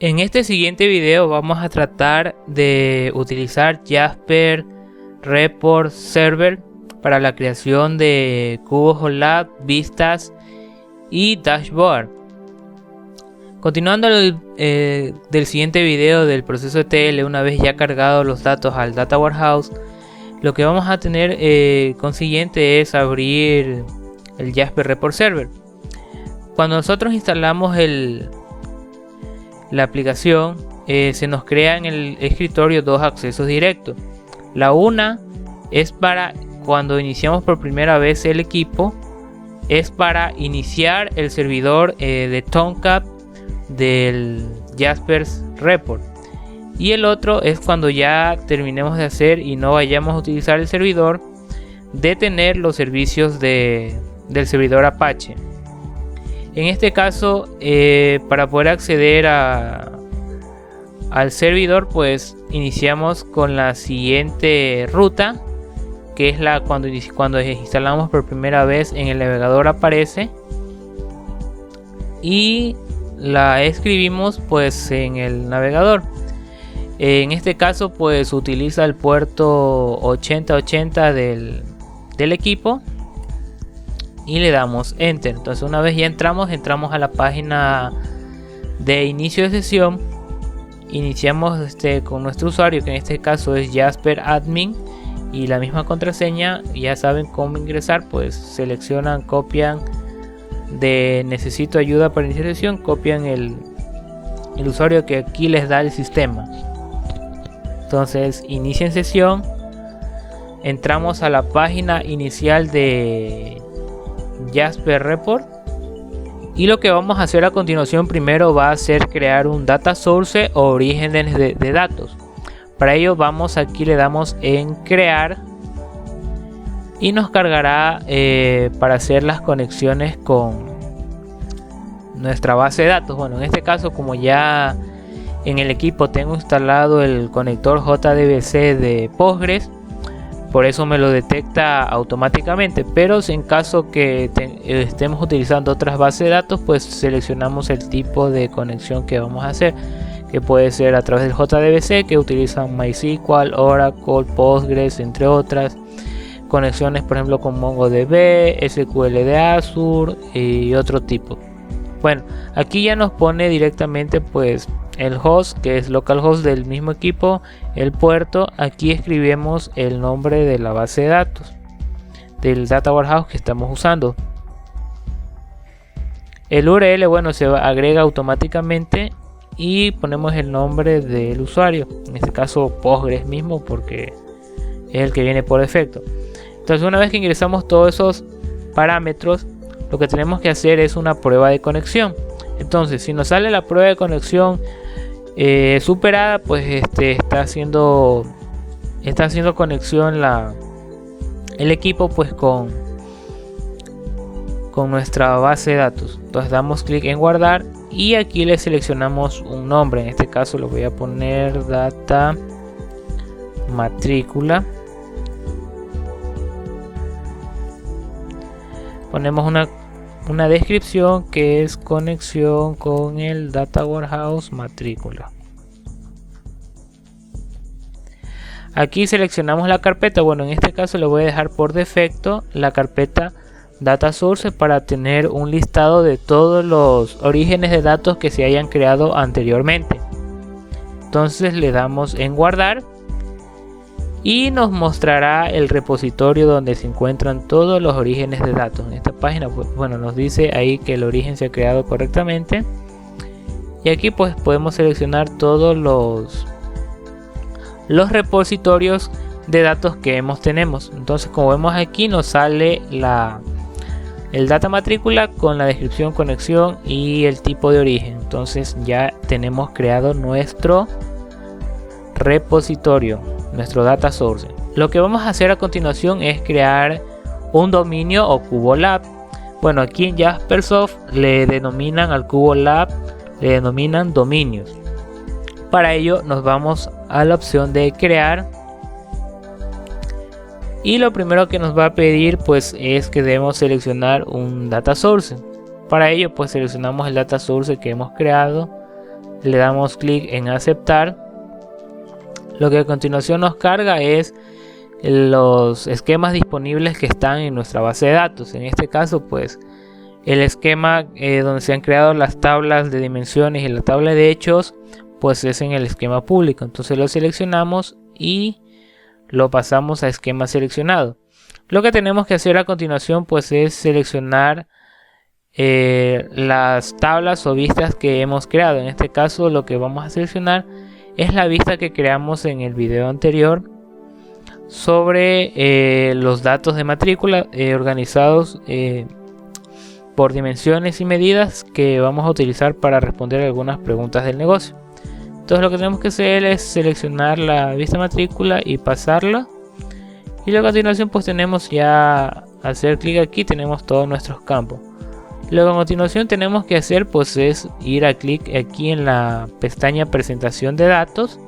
En este siguiente video vamos a tratar de utilizar Jasper Report Server para la creación de cubos OLAP, vistas y dashboard. Continuando del siguiente video del proceso ETL, una vez ya cargados los datos al Data Warehouse, lo que vamos a tener consiguiente es abrir el Jasper Report Server. Cuando nosotros instalamos la aplicación, se nos crea en el escritorio dos accesos directos. La una es para cuando iniciamos por primera vez el equipo, es para iniciar el servidor de Tomcat del Jasper Report, y el otro es cuando ya terminemos de hacer y no vayamos a utilizar el servidor, de tener los servicios del servidor Apache. En este caso, para poder acceder al servidor, pues iniciamos con la siguiente ruta, que es cuando instalamos por primera vez en el navegador aparece, y la escribimos pues en el navegador. En este caso pues utiliza el puerto 8080 del equipo y le damos enter. Entonces una vez ya entramos a la página de inicio de sesión. Iniciamos con nuestro usuario, que en este caso es Jasper Admin, y la misma contraseña. Ya saben cómo ingresar, pues seleccionan, copian de necesito ayuda para iniciar sesión, copian el usuario que aquí les da el sistema. Entonces inician sesión, entramos a la página inicial de Jasper Report, y lo que vamos a hacer a continuación primero va a ser crear un data source o orígenes de datos. Para ello aquí le damos en crear y nos cargará para hacer las conexiones con nuestra base de datos. Bueno, en este caso, como ya en el equipo tengo instalado el conector JDBC de Postgres, por eso me lo detecta automáticamente. Pero si en caso que estemos utilizando otras bases de datos, pues seleccionamos el tipo de conexión que vamos a hacer, que puede ser a través del JDBC, que utilizan MySQL, Oracle, Postgres, entre otras. Conexiones por ejemplo con MongoDB, SQL de Azure y otro tipo. Bueno, aquí ya nos pone directamente pues el host, que es localhost del mismo equipo, el puerto. Aquí escribimos el nombre de la base de datos del Data Warehouse que estamos usando. El URL, bueno, se agrega automáticamente y ponemos el nombre del usuario, en este caso Postgres mismo, porque es el que viene por defecto. Entonces una vez que ingresamos todos esos parámetros, lo que tenemos que hacer es una prueba de conexión. Entonces si nos sale la prueba de conexión superada, pues está haciendo conexión el equipo pues con nuestra base de datos. Entonces damos clic en guardar y aquí le seleccionamos un nombre. En este caso lo voy a poner data matrícula. Ponemos una descripción que es conexión con el Data Warehouse matrícula. Aquí seleccionamos la carpeta. Bueno, en este caso le voy a dejar por defecto la carpeta Data Source para tener un listado de todos los orígenes de datos que se hayan creado anteriormente. Entonces le damos en guardar y nos mostrará el repositorio donde se encuentran todos los orígenes de datos. En esta página pues, bueno, nos dice ahí que el origen se ha creado correctamente, y aquí pues podemos seleccionar todos los repositorios de datos que tenemos. Entonces como vemos aquí nos sale el data matrícula con la descripción, conexión y el tipo de origen. Entonces ya tenemos creado nuestro repositorio, nuestro data source. Lo que vamos a hacer a continuación es crear un dominio o cubo OLAP. Bueno, aquí en Jaspersoft le denominan al cubo OLAP, le denominan dominios. Para ello nos vamos a la opción de crear, y lo primero que nos va a pedir pues es que debemos seleccionar un data source. Para ello pues seleccionamos el data source que hemos creado, le damos clic en aceptar. Lo que a continuación nos carga es los esquemas disponibles que están en nuestra base de datos. En este caso pues el esquema donde se han creado las tablas de dimensiones y la tabla de hechos pues es en el esquema público. Entonces lo seleccionamos y lo pasamos a esquema seleccionado. Lo que tenemos que hacer a continuación pues es seleccionar las tablas o vistas que hemos creado. En este caso lo que vamos a seleccionar es la vista que creamos en el video anterior sobre los datos de matrícula organizados por dimensiones y medidas que vamos a utilizar para responder algunas preguntas del negocio. Entonces lo que tenemos que hacer es seleccionar la vista matrícula y pasarla, y luego a continuación pues tenemos ya hacer clic aquí, tenemos todos nuestros campos. Luego a continuación tenemos que hacer pues es ir a clic aquí en la pestaña presentación de datos,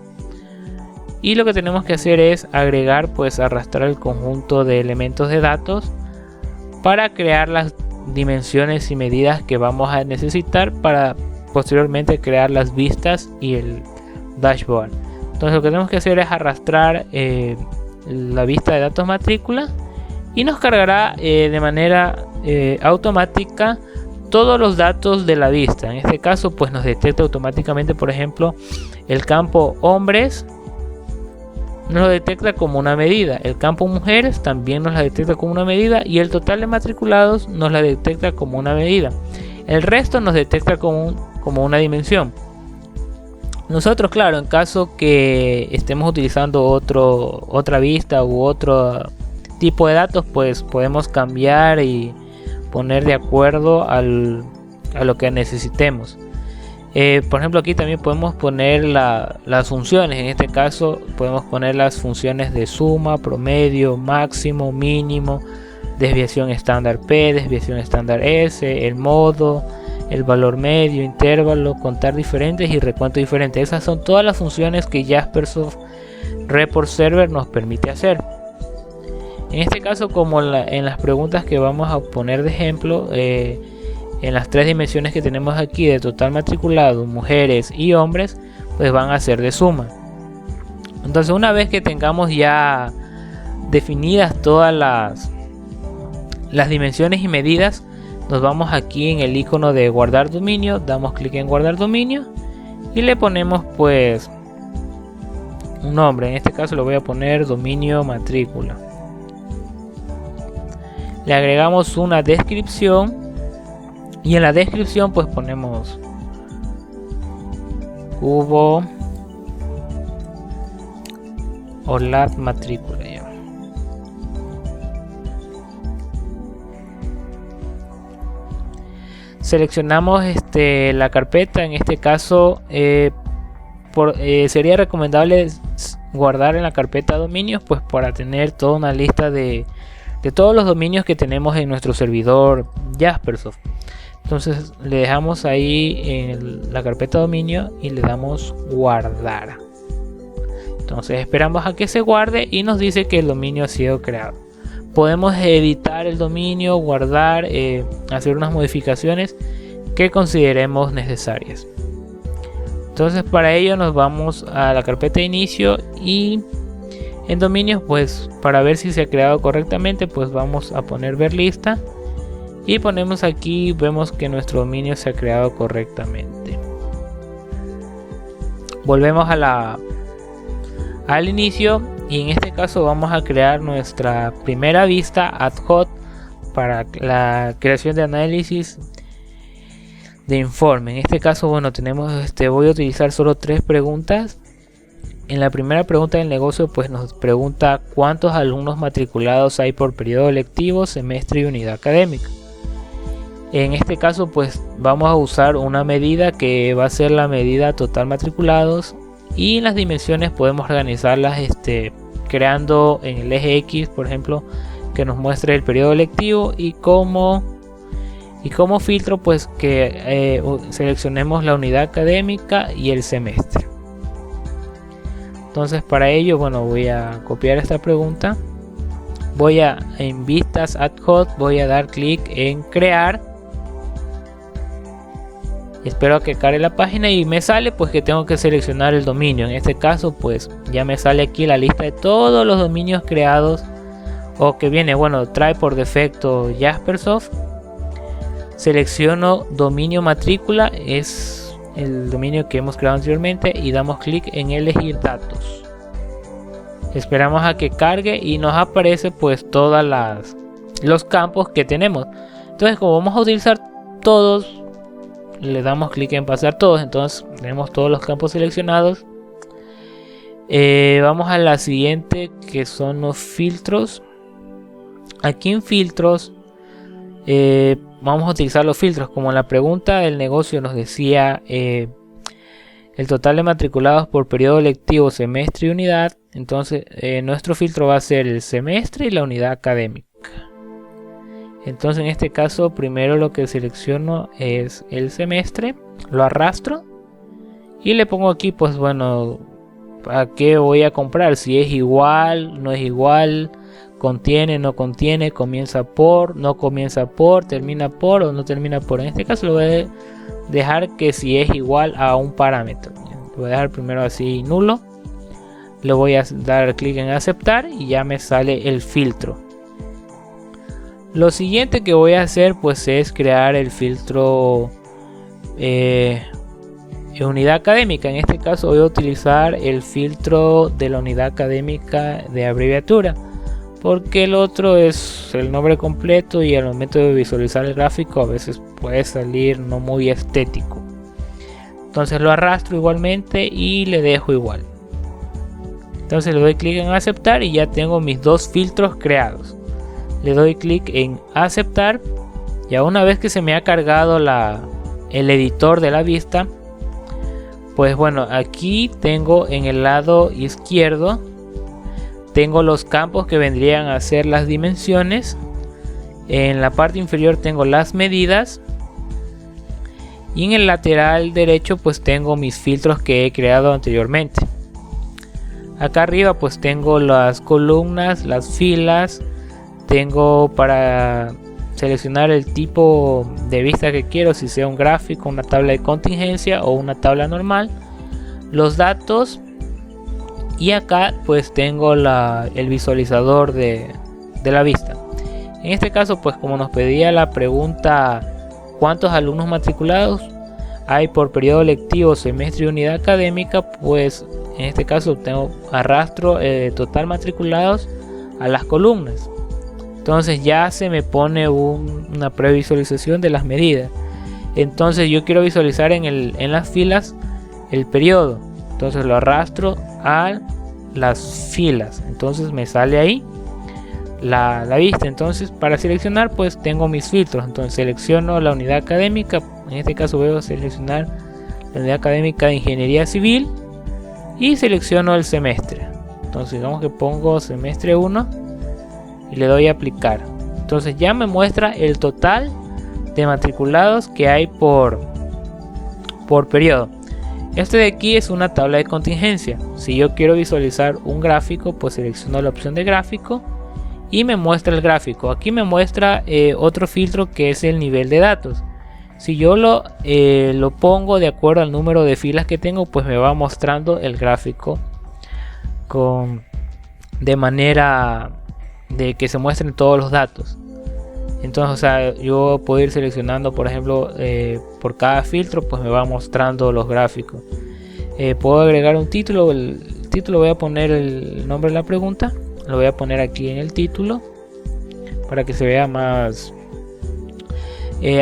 y lo que tenemos que hacer es agregar pues arrastrar el conjunto de elementos de datos para crear las dimensiones y medidas que vamos a necesitar para posteriormente crear las vistas y el dashboard. Entonces lo que tenemos que hacer es arrastrar la vista de datos matrícula y nos cargará de manera automática todos los datos de la vista. En este caso pues nos detecta automáticamente, por ejemplo, el campo hombres nos lo detecta como una medida, el campo mujeres también nos la detecta como una medida, y el total de matriculados nos la detecta como una medida. El resto nos detecta como una dimensión. Nosotros, claro, en caso que estemos utilizando otra vista u otro tipo de datos, pues podemos cambiar y poner de acuerdo a lo que necesitemos. Por ejemplo, aquí también podemos poner las funciones. En este caso podemos poner las funciones de suma, promedio, máximo, mínimo, desviación estándar P, desviación estándar S, el modo, el valor medio, intervalo, contar diferentes y recuento diferente. Esas son todas las funciones que Jaspersoft Report Server nos permite hacer. En este caso, como en las preguntas que vamos a poner de ejemplo, en las tres dimensiones que tenemos aquí de total matriculado, mujeres y hombres, pues van a ser de suma. Entonces una vez que tengamos ya definidas todas las dimensiones y medidas, nos vamos aquí en el icono de guardar dominio, damos clic en guardar dominio y le ponemos pues un nombre. En este caso lo voy a poner dominio matrícula. Le agregamos una descripción y en la descripción pues ponemos cubo o lab matrícula. Seleccionamos la carpeta. En este caso sería recomendable guardar en la carpeta dominios, pues para tener toda una lista de todos los dominios que tenemos en nuestro servidor Jaspersoft. Entonces le dejamos ahí en la carpeta dominio y le damos guardar. Entonces esperamos a que se guarde y nos dice que el dominio ha sido creado. Podemos editar el dominio, guardar, hacer unas modificaciones que consideremos necesarias. Entonces para ello nos vamos a la carpeta de inicio y en dominios, pues para ver si se ha creado correctamente, pues vamos a poner ver lista y ponemos aquí, vemos que nuestro dominio se ha creado correctamente. Volvemos al inicio y en este caso vamos a crear nuestra primera vista ad hoc para la creación de análisis de informe. En este caso, bueno, tenemos voy a utilizar solo 3 preguntas. En la primera pregunta del negocio pues nos pregunta cuántos alumnos matriculados hay por periodo lectivo, semestre y unidad académica. En este caso pues vamos a usar una medida que va a ser la medida total matriculados, y las dimensiones podemos organizarlas creando en el eje X, por ejemplo, que nos muestre el periodo lectivo, y como filtro pues que seleccionemos la unidad académica y el semestre. Entonces para ello, bueno, voy a copiar esta pregunta, en vistas ad hoc voy a dar clic en crear, Espero a que cargue la página y me sale pues que tengo que seleccionar el dominio. En este caso pues ya me sale aquí la lista de todos los dominios creados, o que viene, bueno, trae por defecto Jaspersoft. Selecciono dominio matrícula, es el dominio que hemos creado anteriormente, y damos clic en elegir datos. Esperamos a que cargue y nos aparece pues todas los campos que tenemos. Entonces, como vamos a utilizar todos, le damos clic en pasar todos. Entonces tenemos todos los campos seleccionados. Vamos a la siguiente, que son los filtros. Aquí en filtros vamos a utilizar los filtros. Como la pregunta del negocio nos decía el total de matriculados por periodo lectivo, semestre y unidad, entonces nuestro filtro va a ser el semestre y la unidad académica. Entonces en este caso primero lo que selecciono es el semestre, lo arrastro y le pongo aquí pues bueno, a qué voy a comprar, si es igual, no es igual, contiene, no contiene, comienza por, no comienza por, termina por o no termina por. En este caso lo voy a dejar que si es igual a un parámetro. Lo voy a dejar primero así nulo. Le voy a dar clic en aceptar y ya me sale el filtro. Lo siguiente que voy a hacer pues es crear el filtro unidad académica. En este caso voy a utilizar el filtro de la unidad académica de abreviatura, porque el otro es el nombre completo y al momento de visualizar el gráfico a veces puede salir no muy estético. Entonces lo arrastro igualmente y le dejo igual. Entonces le doy clic en aceptar y ya tengo mis dos filtros creados. Le doy clic en aceptar. Ya una vez que se me ha cargado el editor de la vista, pues bueno, aquí tengo en el lado izquierdo tengo los campos que vendrían a ser las dimensiones. En la parte inferior tengo las medidas. Y en el lateral derecho pues tengo mis filtros que he creado anteriormente. Acá arriba pues tengo las columnas, las filas. Tengo para seleccionar el tipo de vista que quiero, si sea un gráfico, una tabla de contingencia o una tabla normal. Los datos. Y acá pues tengo el visualizador de la vista. En este caso pues como nos pedía la pregunta cuántos alumnos matriculados hay por periodo lectivo, semestre y unidad académica, pues en este caso tengo arrastro total matriculados a las columnas. Entonces ya se me pone una previsualización de las medidas. Entonces yo quiero visualizar en las filas el periodo. Entonces lo arrastro a las filas. Entonces me sale ahí la vista. Entonces para seleccionar pues tengo mis filtros. Entonces selecciono la unidad académica. En este caso voy a seleccionar la unidad académica de ingeniería civil. Y selecciono el semestre. Entonces digamos que pongo semestre 1. Y le doy a aplicar. Entonces ya me muestra el total de matriculados que hay por periodo. Este de aquí es una tabla de contingencia. Si yo quiero visualizar un gráfico, pues selecciono la opción de gráfico y me muestra el gráfico. Aquí me muestra otro filtro que es el nivel de datos. Si yo lo pongo de acuerdo al número de filas que tengo, pues me va mostrando el gráfico de manera de que se muestren todos los datos. Entonces, o sea, yo puedo ir seleccionando, por ejemplo, por cada filtro, pues me va mostrando los gráficos. Puedo agregar un título. El título voy a poner el nombre de la pregunta. Lo voy a poner aquí en el título para que se vea más.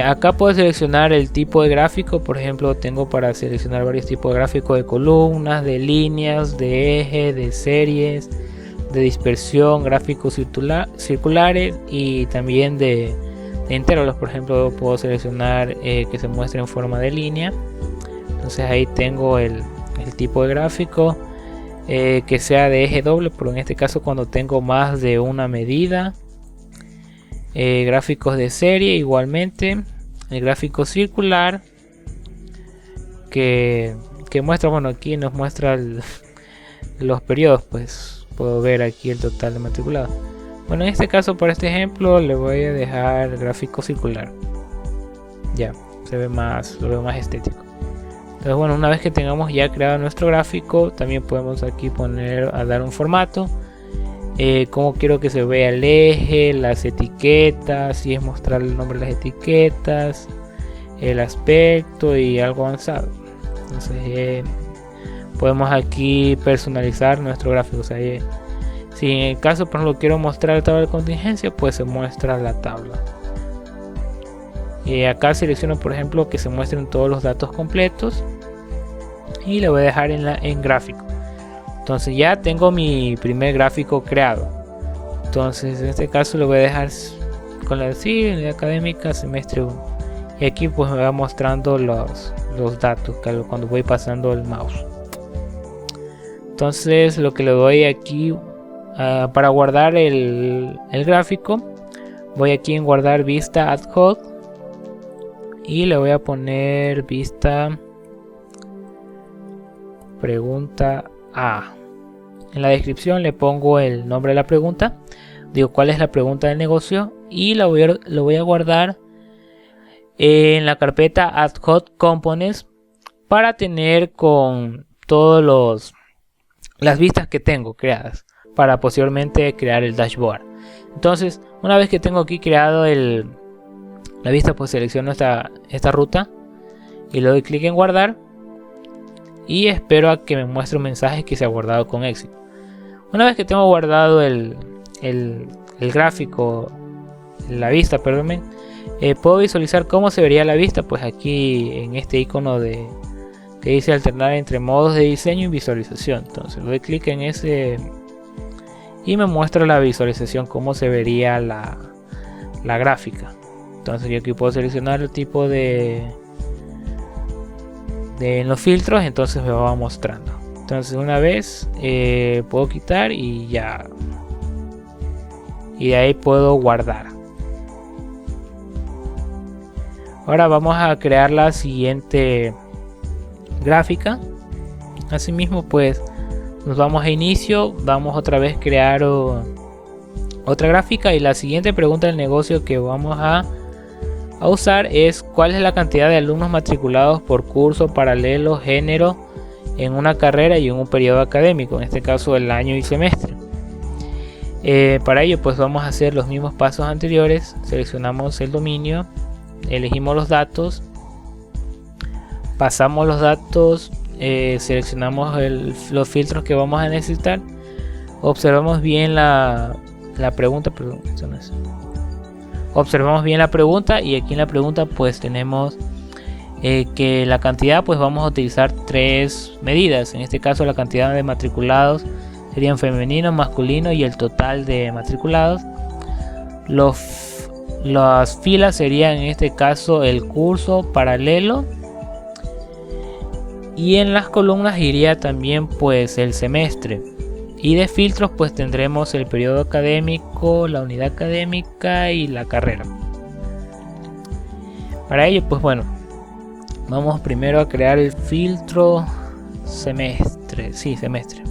Acá puedo seleccionar el tipo de gráfico. Por ejemplo, tengo para seleccionar varios tipos de gráficos: de columnas, de líneas, de eje, de series, de dispersión, gráficos circulares y también de intervalos. Por ejemplo, puedo seleccionar que se muestre en forma de línea. Entonces ahí tengo el tipo de gráfico, que sea de eje doble, pero en este caso cuando tengo más de una medida. Gráficos de serie igualmente, el gráfico circular que muestra, bueno, aquí nos muestra los periodos, pues puedo ver aquí el total de matriculados. Bueno, en este caso, para este ejemplo, le voy a dejar el gráfico circular. Ya. se ve más, lo veo más estético. Entonces bueno, una vez que tengamos ya creado nuestro gráfico, también podemos aquí poner a dar un formato, cómo quiero que se vea el eje, las etiquetas, si es mostrar el nombre de las etiquetas, el aspecto y algo avanzado. Entonces podemos aquí personalizar nuestro gráfico. O sea, si en el caso por ejemplo quiero mostrar la tabla de contingencia, pues se muestra la tabla. Acá selecciono por ejemplo que se muestren todos los datos completos y le voy a dejar en gráfico. Entonces ya tengo mi primer gráfico creado. Entonces en este caso lo voy a dejar con la unidad académica semestre 1. Y aquí pues me va mostrando los datos cuando voy pasando el mouse. Entonces lo que le doy aquí para guardar el gráfico, voy aquí en guardar vista ad hoc y le voy a poner vista pregunta A. En la descripción le pongo el nombre de la pregunta, digo cuál es la pregunta del negocio y lo voy a guardar en la carpeta ad hoc components para tener con todos las vistas que tengo creadas para posteriormente crear el dashboard. Entonces una vez que tengo aquí creado la vista, pues selecciono esta ruta y le doy clic en guardar y espero a que me muestre un mensaje que se ha guardado con éxito. Una vez que tengo guardado el gráfico, la vista, perdón, puedo visualizar cómo se vería la vista, pues aquí en este icono que dice alternar entre modos de diseño y visualización. Entonces le doy clic en ese y me muestra la visualización, cómo se vería la gráfica. Entonces yo aquí puedo seleccionar el tipo de los filtros, entonces me va mostrando. Entonces una vez puedo quitar y ya, y de ahí puedo guardar. Ahora vamos a crear la siguiente gráfica. Asimismo pues nos vamos a inicio, vamos otra vez a crear otra gráfica y la siguiente pregunta del negocio que vamos a usar es cuál es la cantidad de alumnos matriculados por curso, paralelo, género en una carrera y en un periodo académico, en este caso el año y semestre. Para ello pues vamos a hacer los mismos pasos anteriores. Seleccionamos el dominio, elegimos los datos, pasamos los datos, seleccionamos los filtros que vamos a necesitar, observamos bien la pregunta, perdón, eso no es. Observamos bien la pregunta y aquí en la pregunta pues tenemos que la cantidad pues vamos a utilizar tres medidas. En este caso la cantidad de matriculados serían femenino, masculino y el total de matriculados. Las filas serían en este caso el curso, paralelo, y en las columnas iría también pues el semestre. Y de filtros pues tendremos el periodo académico, la unidad académica y la carrera. Para ello pues bueno, vamos primero a crear el filtro semestre. Sí, semestre.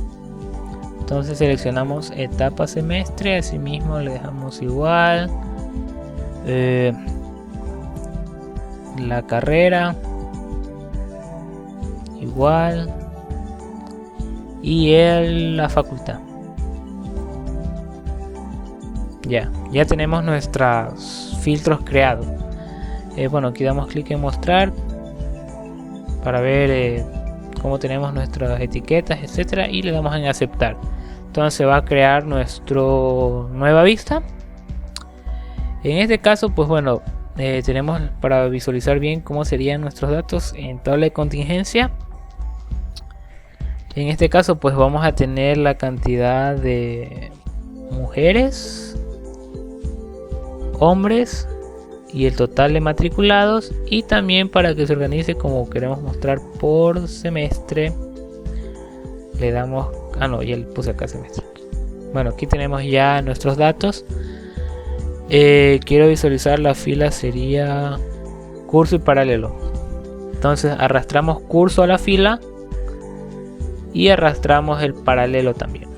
Entonces seleccionamos etapa semestre, asimismo le dejamos igual. La carrera igual. Y la facultad. Ya tenemos nuestros filtros creados. Bueno, aquí damos clic en mostrar para ver cómo tenemos nuestras etiquetas, etcétera, y le damos en aceptar. Entonces se va a crear nuestra nueva vista. En este caso pues bueno, tenemos para visualizar bien cómo serían nuestros datos en tabla de contingencia. En este caso pues vamos a tener la cantidad de mujeres, hombres y el total de matriculados, y también para que se organice como queremos mostrar por semestre le damos, ya le puse acá semestre. Bueno, aquí tenemos ya nuestros datos. Quiero visualizar la fila, sería curso y paralelo. Entonces arrastramos curso a la fila y arrastramos el paralelo también.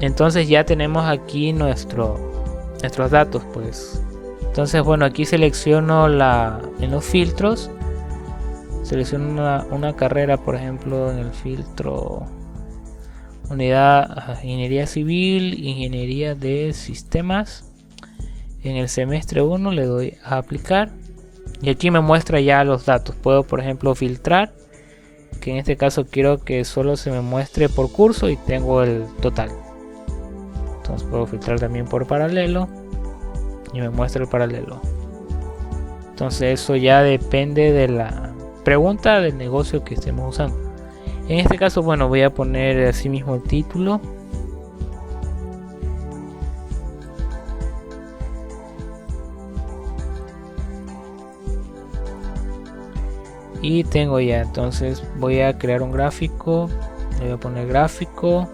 Entonces ya tenemos aquí nuestros datos pues Entonces bueno, aquí selecciono en los filtros, selecciono una carrera, por ejemplo en el filtro unidad ingeniería civil, ingeniería de sistemas. En el semestre 1 le doy a aplicar y aquí me muestra ya los datos. Puedo por ejemplo filtrar, que en este caso quiero que solo se me muestre por curso y tengo el total. Entonces puedo filtrar también por paralelo y me muestra el paralelo. Entonces eso ya depende de la pregunta del negocio que estemos usando. En este caso bueno, voy a poner así mismo el título. Y tengo ya, entonces voy a crear un gráfico, le voy a poner gráfico.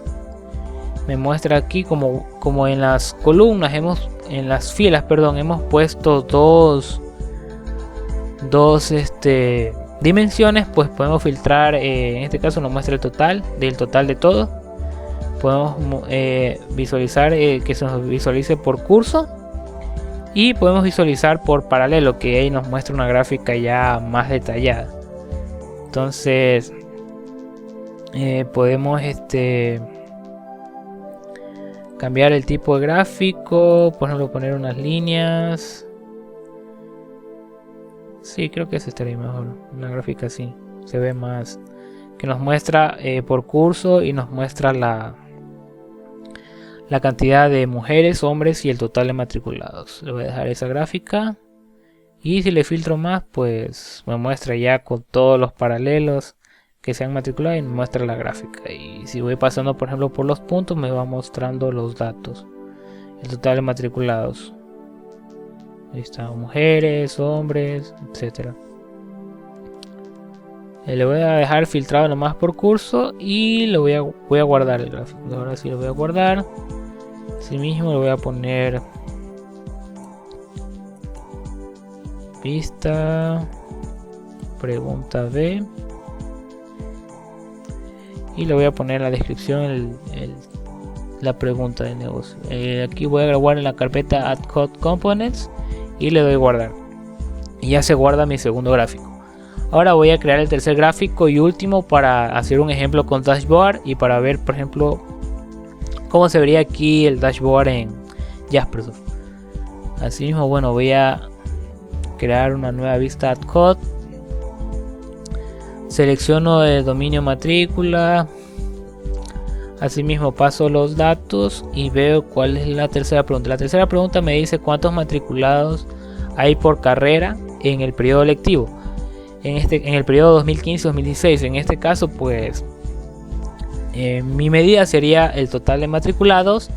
Me muestra aquí como en las columnas en las filas, perdón, hemos puesto dos dimensiones, pues podemos filtrar. En este caso nos muestra el total de todo. Podemos visualizar que se nos visualice por curso y podemos visualizar por paralelo, que ahí nos muestra una gráfica ya más detallada. Entonces podemos cambiar el tipo de gráfico, por ejemplo poner unas líneas. Sí, creo que ese estaría mejor, una gráfica así, se ve más, que nos muestra por curso y nos muestra la cantidad de mujeres, hombres y el total de matriculados. Le voy a dejar esa gráfica y si le filtro más, pues me muestra ya con todos los paralelos que se han matriculado y me muestra la gráfica. Y si voy pasando por ejemplo por los puntos, me va mostrando los datos, el total de matriculados. Ahí están mujeres, hombres, etcétera. Le voy a dejar filtrado nomás por curso y lo voy a guardar el gráfico. Ahora sí lo voy a guardar. Así mismo le voy a poner pista pregunta B y le voy a poner en la descripción la pregunta de negocio. Aquí voy a grabar en la carpeta Add Code Components y le doy guardar y ya se guarda mi segundo gráfico. Ahora voy a crear el tercer gráfico y último para hacer un ejemplo con dashboard y para ver por ejemplo cómo se vería aquí el dashboard en Jaspersoft. Así mismo bueno, voy a crear una nueva vista Add Code, selecciono el dominio matrícula, asimismo paso los datos y veo cuál es la tercera pregunta. La tercera pregunta me dice cuántos matriculados hay por carrera en el periodo lectivo, en el periodo 2015-2016. En este caso pues mi medida sería el total de matriculados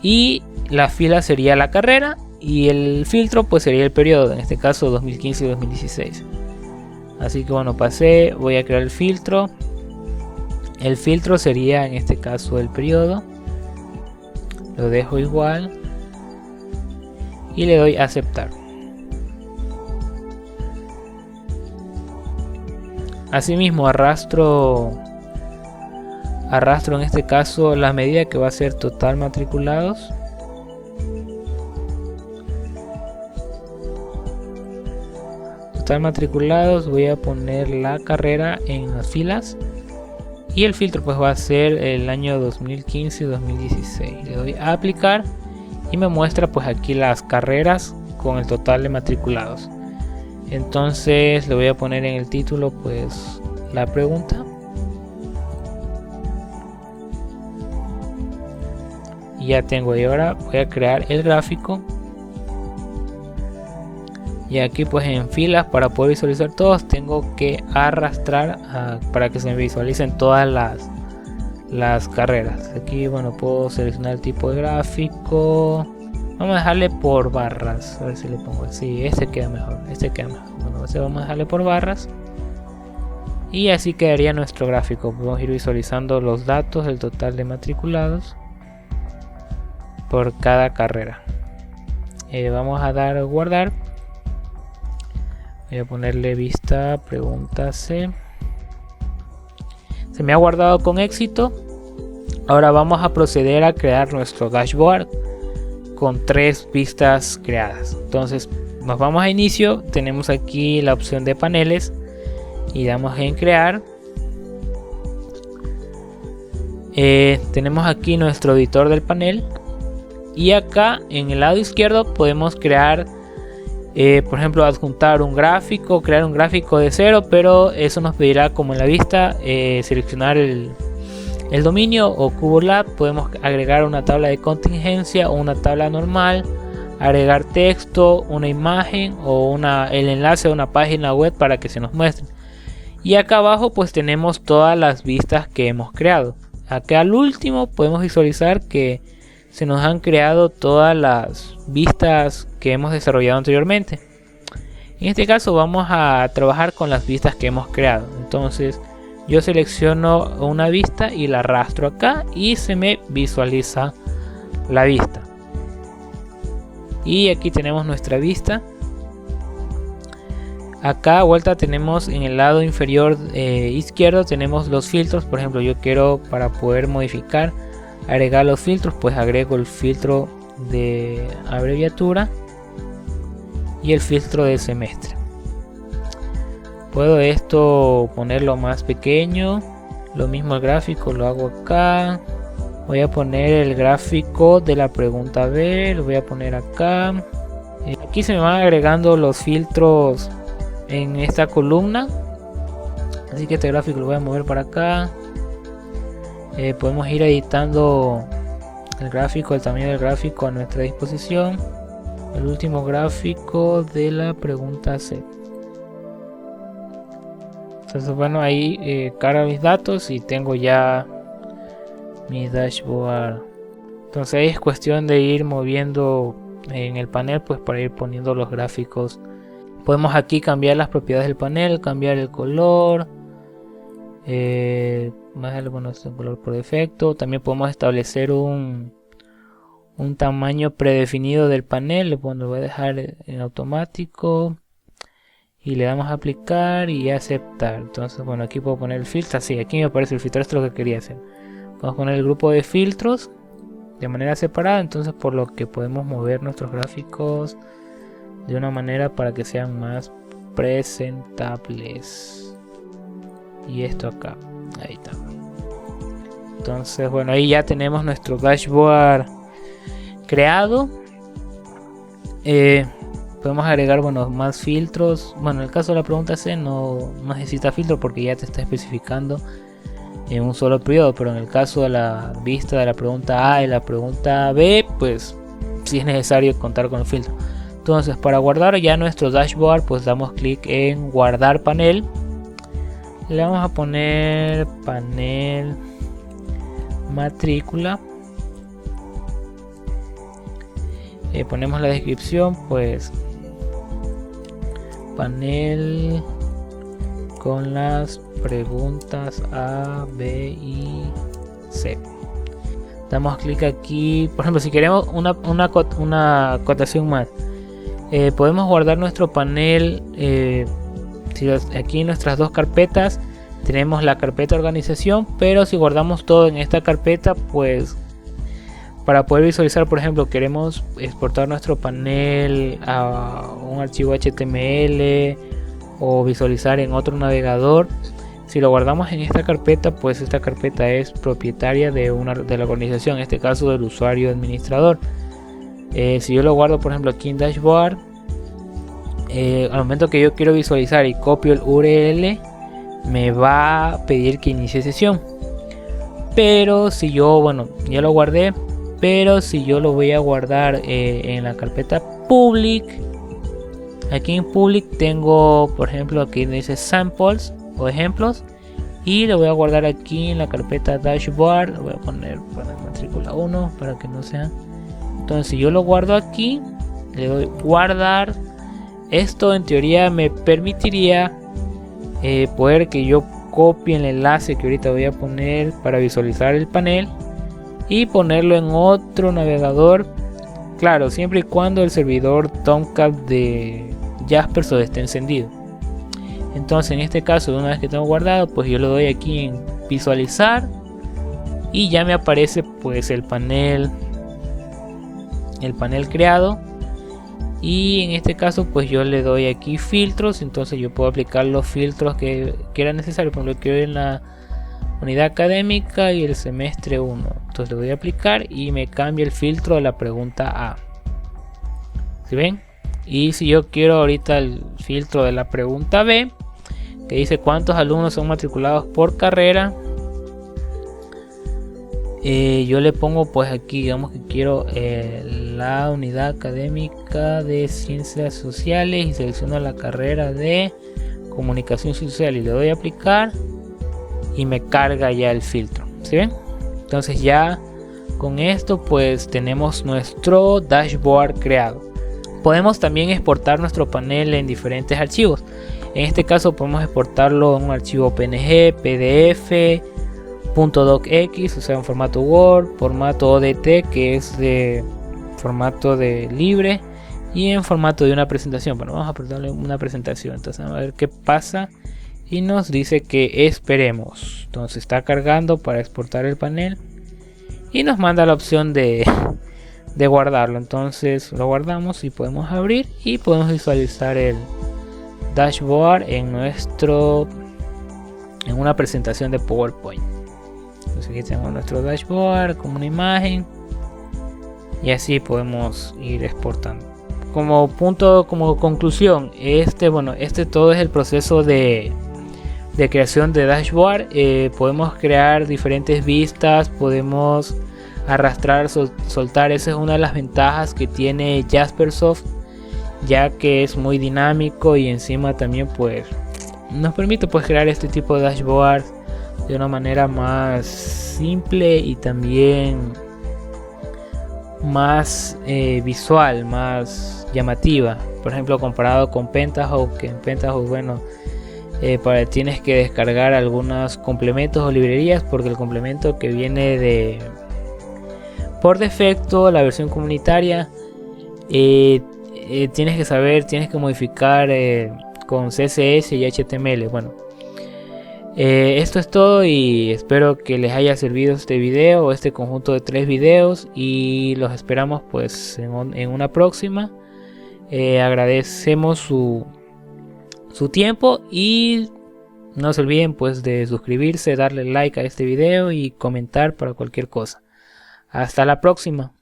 y la fila sería la carrera y el filtro pues sería el periodo, en este caso 2015 y 2016. Así que bueno, pasé, voy a crear el filtro. El filtro sería en este caso el periodo, lo dejo igual y le doy a aceptar. Asimismo arrastro en este caso la medida que va a ser total matriculados. Total matriculados, voy a poner la carrera en las filas y el filtro pues va a ser el año 2015 y 2016. Le doy a aplicar y me muestra pues aquí las carreras con el total de matriculados. Entonces le voy a poner en el título pues la pregunta y ya tengo. Y ahora voy a crear el gráfico y aquí pues en filas, para poder visualizar todos, tengo que arrastrar para que se me visualicen todas las carreras. Aquí bueno, puedo seleccionar el tipo de gráfico. Vamos a dejarle por barras, a ver si le pongo así. Este queda mejor, Bueno, vamos a dejarle por barras y así quedaría nuestro gráfico. Podemos ir visualizando los datos del total de matriculados por cada carrera. Vamos a dar a guardar. Voy a ponerle vista pregunta C. Se me ha guardado con éxito. Ahora vamos a proceder a crear nuestro dashboard. con 3 vistas creadas. Entonces nos vamos a inicio, tenemos aquí la opción de paneles y damos en crear. Tenemos aquí nuestro editor del panel y acá en el lado izquierdo podemos crear, por ejemplo, adjuntar un gráfico, crear un gráfico de cero, pero eso nos pedirá, como en la vista, seleccionar el dominio o CuboLab. Podemos agregar una tabla de contingencia o una tabla normal, agregar texto, una imagen o el enlace a una página web para que se nos muestre. Y acá abajo pues tenemos todas las vistas que hemos creado. Acá al último podemos visualizar que se nos han creado todas las vistas que hemos desarrollado anteriormente. En este caso vamos a trabajar con las vistas que hemos creado. Entonces yo selecciono una vista y la arrastro acá y se me visualiza la vista. Y aquí tenemos nuestra vista. Acá a vuelta tenemos en el lado inferior izquierdo tenemos los filtros. Por ejemplo, yo quiero, para poder modificar, agregar los filtros, pues agrego el filtro de abreviatura y el filtro de semestre. Puedo esto ponerlo más pequeño, lo mismo el gráfico lo hago acá. Voy a poner el gráfico de la pregunta B, lo voy a poner acá. Aquí se me van agregando los filtros en esta columna, así que este gráfico lo voy a mover para acá. Podemos ir editando el gráfico, el tamaño del gráfico a nuestra disposición. El último gráfico de la pregunta C. Entonces bueno, ahí cargo mis datos y tengo ya mi dashboard. Entonces ahí es cuestión de ir moviendo en el panel pues para ir poniendo los gráficos. Podemos aquí cambiar las propiedades del panel, cambiar el color, bueno, este color por defecto. También podemos establecer un tamaño predefinido del panel. Lo voy a dejar en automático y le damos a aplicar y aceptar. Entonces bueno, aquí puedo poner el filtro. Sí, aquí me aparece el filtro, esto es lo que quería hacer. Vamos a poner el grupo de filtros de manera separada, entonces por lo que podemos mover nuestros gráficos de una manera para que sean más presentables. Y esto acá, ahí está. Entonces bueno, ahí ya tenemos nuestro dashboard creado. Podemos agregar, bueno, más filtros. Bueno, en el caso de la pregunta C no necesita filtro porque ya te está especificando en un solo periodo, pero en el caso de la vista de la pregunta A y la pregunta B, pues sí es necesario contar con el filtro. Entonces para guardar ya nuestro dashboard, pues damos clic en guardar panel. Le vamos a poner panel matrícula. Ponemos la descripción, pues panel con las preguntas A, B y C. Damos clic aquí. Por ejemplo, si queremos una acotación más, podemos guardar nuestro panel. Aquí en nuestras dos carpetas tenemos la carpeta organización, pero si guardamos todo en esta carpeta, pues para poder visualizar, por ejemplo, queremos exportar nuestro panel a un archivo HTML o visualizar en otro navegador. Si lo guardamos en esta carpeta, pues esta carpeta es propietaria de la organización, en este caso del usuario administrador. Si yo lo guardo, por ejemplo, aquí en dashboard, al momento que yo quiero visualizar y copio el URL, me va a pedir que inicie sesión. Pero si yo, bueno, ya lo guardé, pero si yo lo voy a guardar en la carpeta public, aquí en public tengo, por ejemplo, aquí dice samples o ejemplos, y lo voy a guardar aquí en la carpeta dashboard. Lo voy a poner para matrícula 1 para que no sea. Entonces si yo lo guardo aquí, le doy guardar. Esto en teoría me permitiría poder que yo copie el enlace que ahorita voy a poner para visualizar el panel y ponerlo en otro navegador, claro, siempre y cuando el servidor Tomcat de Jaspersoft esté encendido. Entonces en este caso, una vez que tengo guardado, pues yo lo doy aquí en visualizar y ya me aparece pues el panel el panel creado. Y en este caso pues yo le doy aquí filtros, entonces yo puedo aplicar los filtros que era necesario. Por ejemplo, quiero en la unidad académica y el semestre 1, entonces le voy a aplicar y me cambia el filtro de la pregunta A. ¿Sí ven? Y si yo quiero ahorita el filtro de la pregunta B, que dice cuántos alumnos son matriculados por carrera, yo le pongo pues aquí, digamos que quiero la unidad académica de ciencias sociales y selecciono la carrera de comunicación social y le doy a aplicar y me carga ya el filtro. ¿Sí ven? Entonces ya con esto pues tenemos nuestro dashboard creado. Podemos también exportar nuestro panel en diferentes archivos. En este caso podemos exportarlo en un archivo PNG, PDF, .docx, o sea en formato Word, formato ODT, que es de formato de libre, y en formato de una presentación. Bueno, vamos a apretarle una presentación. Entonces vamos a ver qué pasa y nos dice que esperemos. Entonces está cargando para exportar el panel y nos manda la opción de guardarlo. Entonces lo guardamos y podemos abrir y podemos visualizar el dashboard en una presentación de PowerPoint. Entonces aquí tenemos nuestro dashboard como una imagen y así podemos ir exportando. Como conclusión, este todo es el proceso de creación de dashboard. Podemos crear diferentes vistas, podemos arrastrar, soltar. Esa es una de las ventajas que tiene Jaspersoft, ya que es muy dinámico y encima también pues nos permite pues crear este tipo de dashboard de una manera más simple y también más visual, más llamativa. Por ejemplo, comparado con Pentaho, que en Pentaho, bueno, tienes que descargar algunos complementos o librerías, porque el complemento que viene por defecto, la versión comunitaria, tienes que modificar con CSS y HTML. Bueno, esto es todo y espero que les haya servido este video o este conjunto de 3 videos y los esperamos pues en una próxima. Agradecemos su tiempo y no se olviden pues de suscribirse, darle like a este video y comentar para cualquier cosa. Hasta la próxima.